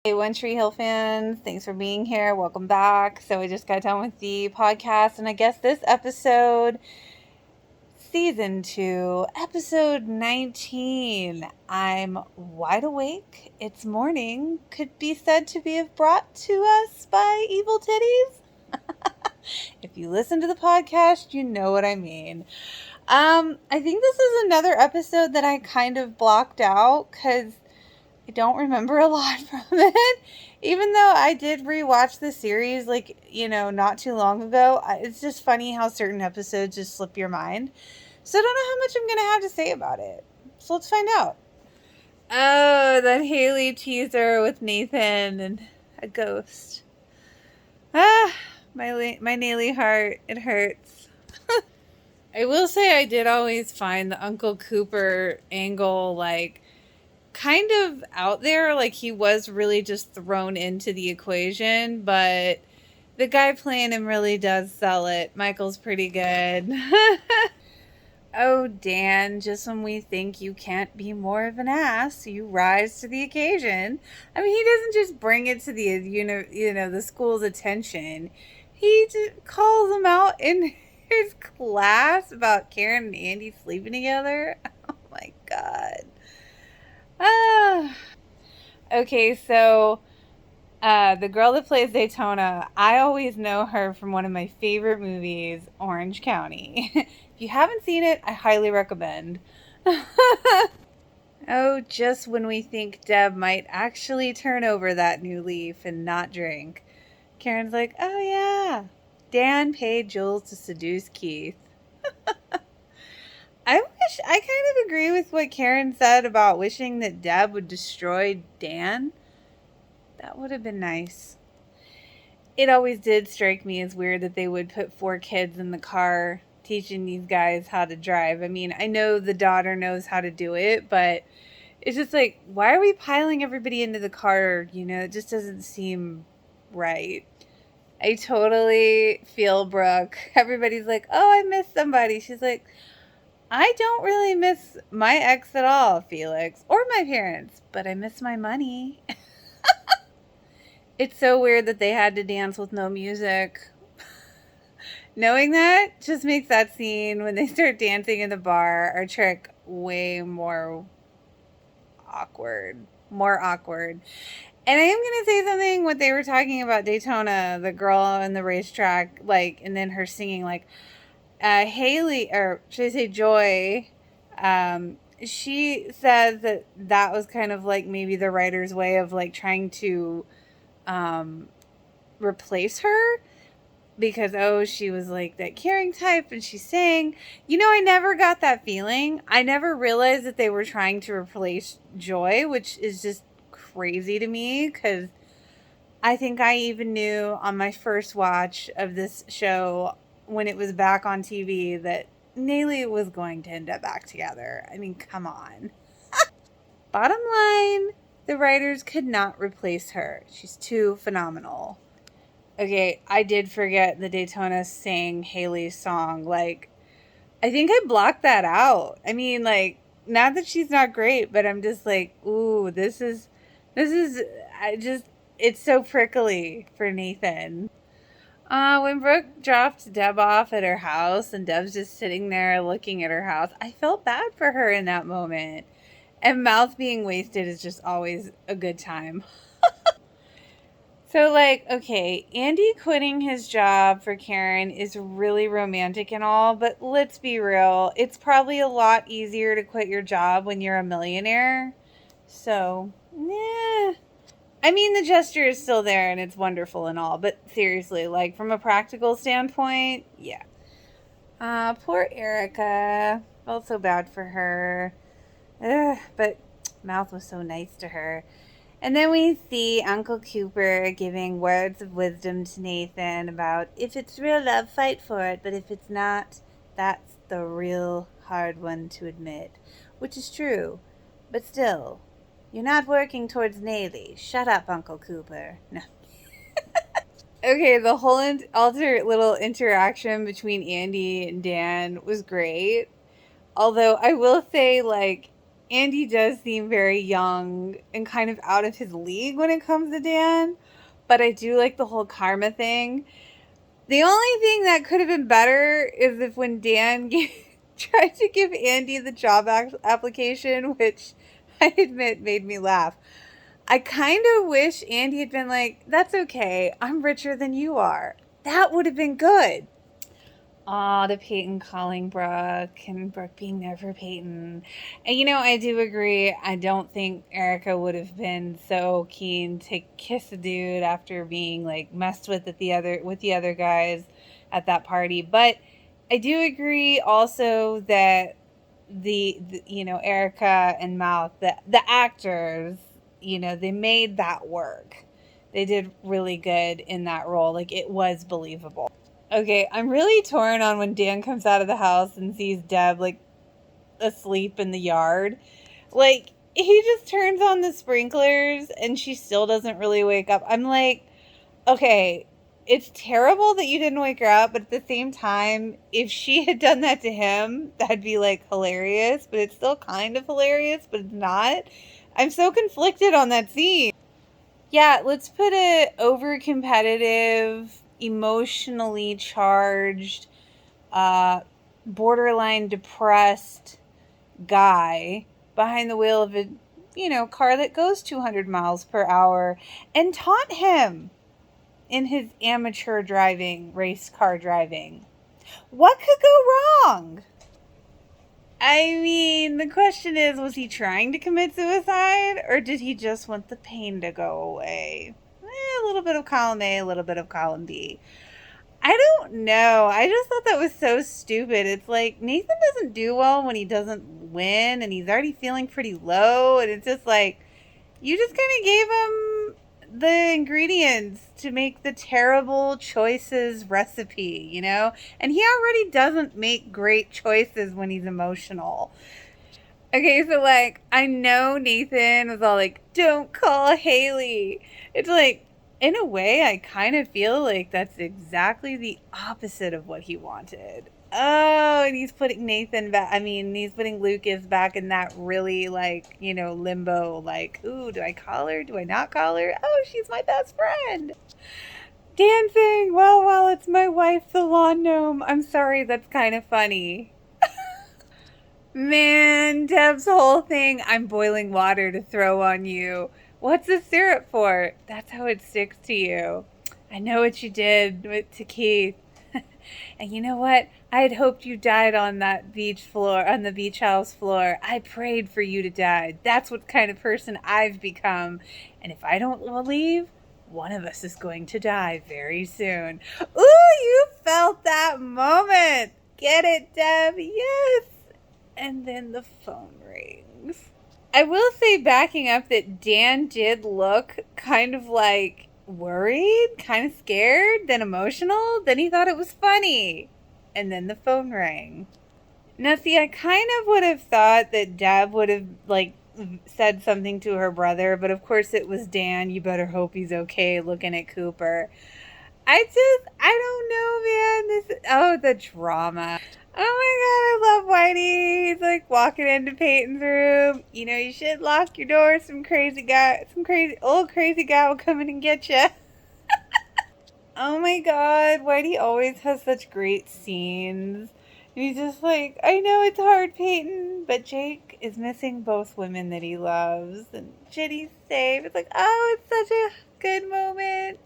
Hey, One Tree Hill fans, thanks for being here. Welcome back. So, I just got done with the podcast, and I guess this episode, season 2, episode 19. I'm wide awake. It's morning. Could be said to be brought to us by Evil Titties. If you listen to the podcast, you know what I mean. I think this is another episode that I kind of blocked out because I don't remember a lot from it. Even though I did rewatch the series, not too long ago, it's just funny how certain episodes just slip your mind. So I don't know how much I'm going to have to say about it. So let's find out. Oh, that Haley teaser with Nathan and a ghost. Ah, my naily heart. It hurts. I will say I did always find the Uncle Cooper angle, kind of out there. Like, he was really just thrown into the equation, but the guy playing him really does sell it. Michael's pretty good. Oh, Dan, just when we think you can't be more of an ass, you rise to the occasion. I mean, he doesn't just bring it to the school's attention. He just calls them out in his class about Karen and Andy sleeping together. Oh my God. Ah. Okay, so the girl that plays Daytona, I always know her from one of my favorite movies, Orange County. If you haven't seen it, I highly recommend. Oh, just when we think Deb might actually turn over that new leaf and not drink, Karen's like, oh yeah, Dan paid Jules to seduce Keith. I kind of agree with what Karen said about wishing that Deb would destroy Dan. That would have been nice. It always did strike me as weird that they would put 4 kids in the car teaching these guys how to drive. I mean, I know the daughter knows how to do it, but it's just like, why are we piling everybody into the car? It just doesn't seem right. I totally feel Brooke. Everybody's like, oh, I miss somebody. She's like, I don't really miss my ex at all, Felix, or my parents, but I miss my money. It's so weird that they had to dance with no music. Knowing that just makes that scene when they start dancing in the bar or trick way more awkward. More awkward. And I am going to say something what they were talking about Daytona, the girl in the racetrack, and then her singing, Haley, or should I say Joy, she says that was kind of like maybe the writer's way of trying to replace her because she was like that caring type and she sang. I never got that feeling. I never realized that they were trying to replace Joy, which is just crazy to me because I think I even knew on my first watch of this show when it was back on TV that Nayli was going to end up back together. I mean, come on. Bottom line, the writers could not replace her. She's too phenomenal. Okay, I did forget the Daytona sang Haley's song. I think I blocked that out. I mean, not that she's not great, but I'm just like, ooh, it's so prickly for Nathan. When Brooke dropped Deb off at her house and Deb's just sitting there looking at her house, I felt bad for her in that moment. And mouth being wasted is just always a good time. So, okay, Andy quitting his job for Karen is really romantic and all, but let's be real. It's probably a lot easier to quit your job when you're a millionaire. So, yeah. I mean, the gesture is still there and it's wonderful and all, but seriously, from a practical standpoint, yeah. Poor Erica. Felt so bad for her. Ugh, but Mouth was so nice to her. And then we see Uncle Cooper giving words of wisdom to Nathan about if it's real love, fight for it, but if it's not, that's the real hard one to admit. Which is true. But still, you're not working towards Nayli. Shut up, Uncle Cooper. No. Okay, the whole alter little interaction between Andy and Dan was great. Although I will say, Andy does seem very young and kind of out of his league when it comes to Dan, but I do like the whole karma thing. The only thing that could have been better is if when Dan tried to give Andy the job application, which I admit made me laugh. I kind of wish Andy had been like, that's okay, I'm richer than you are. That would have been good. Aw, to Peyton calling Brooke and Brooke being there for Peyton. And I do agree. I don't think Erica would have been so keen to kiss a dude after being like messed with with the other guys at that party. But I do agree also that the Erica and Mouth, the actors, they made that work. They did really good in that role. Like, it was believable. Okay, I'm really torn on when Dan comes out of the house and sees Deb, like, asleep in the yard. Like, he just turns on the sprinklers and she still doesn't really wake up. I'm like, okay, it's terrible that you didn't wake her up, but at the same time, if she had done that to him, that'd be, like, hilarious, but it's still kind of hilarious, but it's not. I'm so conflicted on that scene. Yeah, let's put a over-competitive, emotionally charged, borderline depressed guy behind the wheel of a, car that goes 200 miles per hour and taunt him in his amateur driving, race car driving. What could go wrong? I mean, the question is, was he trying to commit suicide, or did he just want the pain to go away? A little bit of column A, a little bit of column B. I don't know. I just thought that was so stupid. It's like, Nathan doesn't do well when he doesn't win, and he's already feeling pretty low, and it's just like, you just kind of gave him the ingredients to make the terrible choices recipe, And he already doesn't make great choices when he's emotional. Okay, so, like, I know Nathan was all like, don't call Haley. It's like, in a way, I kind of feel like that's exactly the opposite of what he wanted. Oh, and he's putting he's putting Lucas back in that really, like, limbo, like, ooh, do I call her? Do I not call her? Oh, she's my best friend. Dancing, well, it's my wife, the lawn gnome. I'm sorry, that's kind of funny. Man, Deb's whole thing, I'm boiling water to throw on you. What's the syrup for? That's how it sticks to you. I know what you did to Keith. And you know what? I had hoped you died on that beach floor, on the beach house floor. I prayed for you to die. That's what kind of person I've become. And if I don't leave, one of us is going to die very soon. Ooh, you felt that moment. Get it, Deb? Yes. And then the phone rings. I will say, backing up, that Dan did look kind of like worried, kind of scared, then emotional, then he thought it was funny. And then the phone rang. Now, see, I kind of would have thought that Deb would have, like, said something to her brother, but of course it was Dan. You better hope he's okay, looking at Cooper. I don't know, man. The drama. Oh my god, I love Whitey. He's like walking into Peyton's room. You should lock your door. Some old crazy guy will come in and get you. Oh my god, Whitey always has such great scenes. And he's just like, I know it's hard, Peyton, but Jake is missing both women that he loves. And Jenny's safe. It's like, oh, it's such a good moment.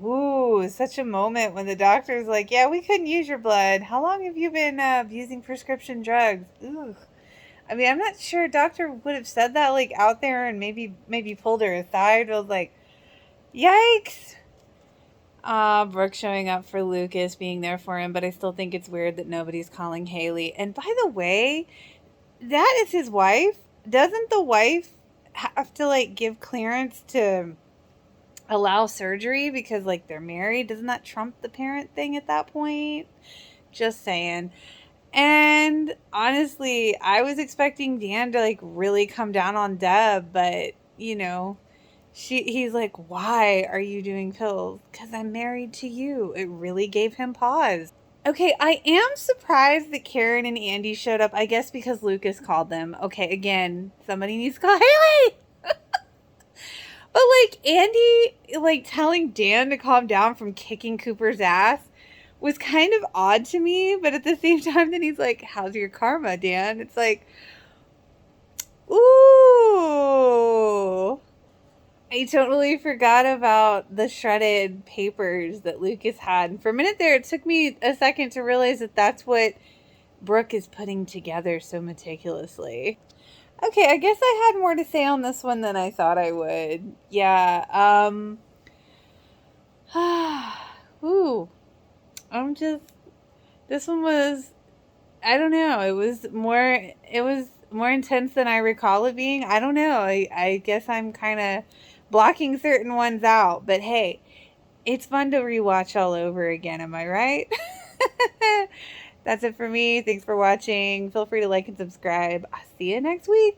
Ooh, such a moment when the doctor's like, yeah, we couldn't use your blood. How long have you been using prescription drugs? Ooh. I mean, I'm not sure a doctor would have said that, like, out there and maybe pulled her aside. I was like, yikes. Brooke showing up for Lucas, being there for him, but I still think it's weird that nobody's calling Haley. And by the way, that is his wife. Doesn't the wife have to, like, give clearance to allow surgery because, like, they're married? Doesn't that trump the parent thing at that point? Just saying. And honestly, I was expecting Dan to, like, really come down on Deb, but he's like, why are you doing pills? Because I'm married to you. It really gave him pause. Okay, I am surprised that Karen and Andy showed up. I guess because Lucas called them. Okay, again, somebody needs to call Haley. But like Andy, like telling Dan to calm down from kicking Cooper's ass was kind of odd to me. But at the same time, then he's like, "How's your karma, Dan?" It's like, ooh. I totally forgot about the shredded papers that Lucas had. And for a minute there, it took me a second to realize that that's what Brooke is putting together so meticulously. Okay, I guess I had more to say on this one than I thought I would. Yeah, ooh, this one was, I don't know, it was more intense than I recall it being. I don't know, I guess I'm kind of blocking certain ones out, but hey, it's fun to rewatch all over again, am I right? That's it for me. Thanks for watching. Feel free to like and subscribe. I'll see you next week.